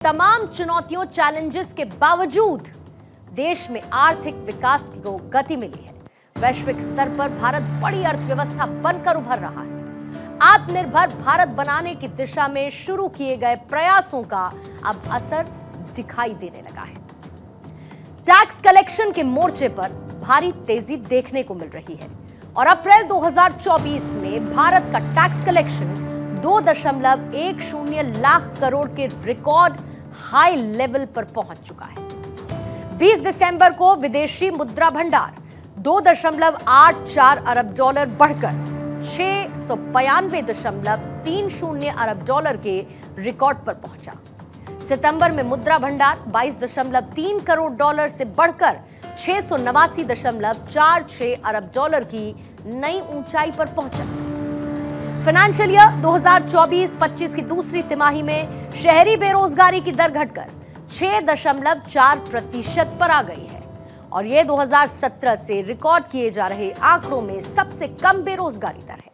तमाम चुनौतियों चैलेंजेस के बावजूद देश में आर्थिक विकास को गति मिली है। वैश्विक स्तर पर भारत बड़ी अर्थव्यवस्था बनकर उभर रहा है। आत्मनिर्भर भारत बनाने की दिशा में शुरू किए गए प्रयासों का अब असर दिखाई देने लगा है। टैक्स कलेक्शन के मोर्चे पर भारी तेजी देखने को मिल रही है और अप्रैल 2024 में भारत का टैक्स कलेक्शन 2.10 लाख करोड़ के रिकॉर्ड हाई लेवल पर पहुंच चुका है। 20 दिसंबर को विदेशी मुद्रा भंडार 2.84 अरब डॉलर बढ़कर 692.30 अरब डॉलर के रिकॉर्ड पर पहुंचा। सितंबर में मुद्रा भंडार 22.3 करोड़ डॉलर से बढ़कर 689.46 अरब डॉलर की नई ऊंचाई पर पहुंचा। फाइनेंशियल ईयर 2024-25 की दूसरी तिमाही में शहरी बेरोजगारी की दर घटकर 6.4% पर आ गई है और यह 2017 से रिकॉर्ड किए जा रहे आंकड़ों में सबसे कम बेरोजगारी दर है।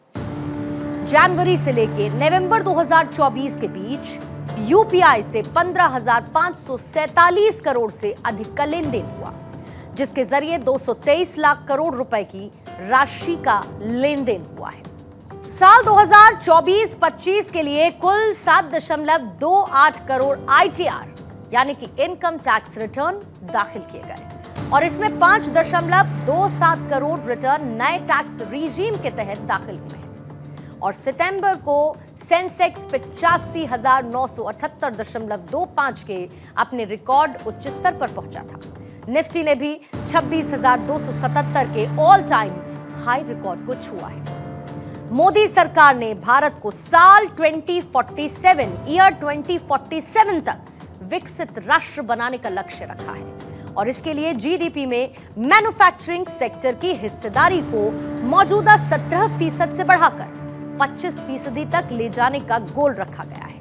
जनवरी से लेकर नवंबर 2024 के बीच यूपीआई से 15,547 करोड़ से अधिक का लेन देन हुआ, जिसके जरिए 223 लाख करोड़ रुपए की राशि का लेन देन हुआ है। साल 2024-25 के लिए कुल 7.28 करोड़ आईटीआर यानी कि इनकम टैक्स रिटर्न दाखिल किए गए और इसमें 5.27 करोड़ रिटर्न नए टैक्स रिजीम के तहत दाखिल हुए हैं और सितंबर को सेंसेक्स 85,978.25 के अपने रिकॉर्ड उच्च स्तर पर पहुंचा था। निफ्टी ने भी 26,277 के ऑल टाइम हाई रिकॉर्ड को छुआ है। मोदी सरकार ने भारत को साल 2047 तक विकसित राष्ट्र बनाने का लक्ष्य रखा है और इसके लिए जीडीपी में मैन्युफैक्चरिंग सेक्टर की हिस्सेदारी को मौजूदा 17% से बढ़ाकर 25% तक ले जाने का गोल रखा गया है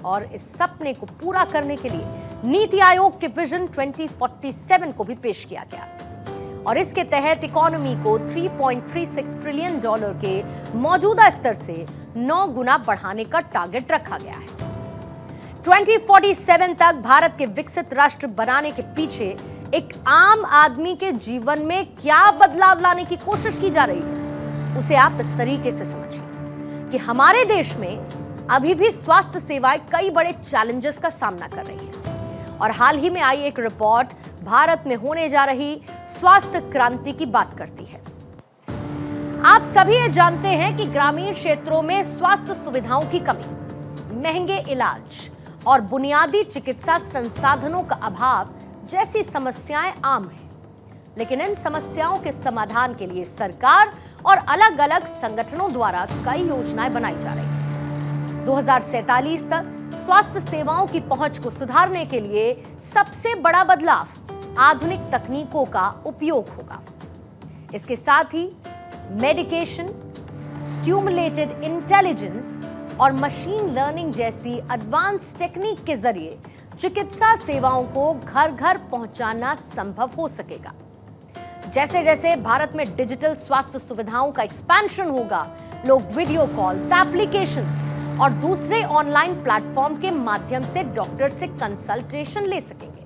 और इस सपने को पूरा करने के लिए नीति आयोग के विजन 2047 को भी पेश किया गया और इसके तहत इकोनॉमी को 3.36 ट्रिलियन डॉलर के मौजूदा स्तर से 9 गुना बढ़ाने का टारगेट रखा गया है। 2047 तक भारत के विकसित राष्ट्र बनाने के पीछे एक आम आदमी के जीवन में क्या बदलाव लाने की कोशिश की जा रही है, उसे आप इस तरीके से समझिए कि हमारे देश में अभी भी स्वास्थ्य सेवाएं कई बड़े चैलेंजेस का सामना कर रही हैं और हाल ही में आई एक रिपोर्ट भारत में होने जा रही स्वास्थ्य क्रांति की बात करती है। आप सभी ये जानते हैं कि ग्रामीण क्षेत्रों में स्वास्थ्य सुविधाओं की कमी, महंगे इलाज और बुनियादी चिकित्सा संसाधनों का अभाव जैसी समस्याएं आम हैं, लेकिन इन समस्याओं के समाधान के लिए सरकार और अलग अलग संगठनों द्वारा कई योजनाएं बनाई जा रही हैं। 2047 तक स्वास्थ्य सेवाओं की पहुंच को सुधारने के लिए सबसे बड़ा बदलाव आधुनिक तकनीकों का उपयोग होगा। इसके साथ ही मेडिकेशन, स्टिमुलेटेड इंटेलिजेंस और मशीन लर्निंग जैसी एडवांस टेक्निक के जरिए चिकित्सा सेवाओं को घर घर पहुंचाना संभव हो सकेगा। जैसे जैसे भारत में डिजिटल स्वास्थ्य सुविधाओं का एक्सपेंशन होगा, लोग वीडियो कॉल्स, एप्लीकेशंस और दूसरे ऑनलाइन प्लेटफॉर्म के माध्यम से डॉक्टर से कंसल्टेशन ले सकेंगे।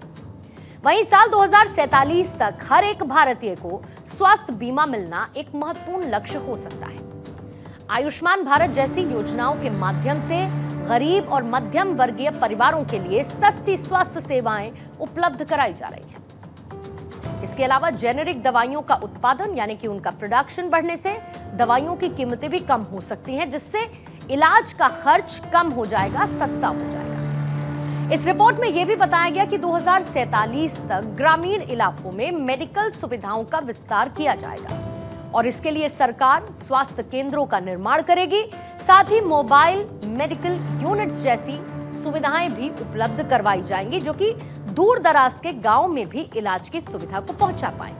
वहीं साल 2047 तक हर एक भारतीय को स्वास्थ्य बीमा मिलना एक महत्वपूर्ण लक्ष्य हो सकता है। आयुष्मान भारत जैसी योजनाओं के माध्यम से गरीब और मध्यम वर्गीय परिवारों के लिए सस्ती स्वास्थ्य सेवाएं उपलब्ध कराई जा रही हैं। इसके अलावा जेनेरिक दवाइयों का उत्पादन यानी कि उनका प्रोडक्शन बढ़ने से दवाइयों की कीमतें भी कम हो सकती हैं, जिससे इलाज का खर्च कम हो जाएगा, सस्ता हो जाएगा। इस रिपोर्ट में यह भी बताया गया कि 2047 तक ग्रामीण इलाकों में मेडिकल सुविधाओं का विस्तार किया जाएगा और इसके लिए सरकार स्वास्थ्य केंद्रों का निर्माण करेगी, साथ ही मोबाइल मेडिकल यूनिट्स जैसी सुविधाएं भी उपलब्ध करवाई जाएंगी, जो कि दूर दराज के गांव में भी इलाज की सुविधा को पहुंचा पाएंगे।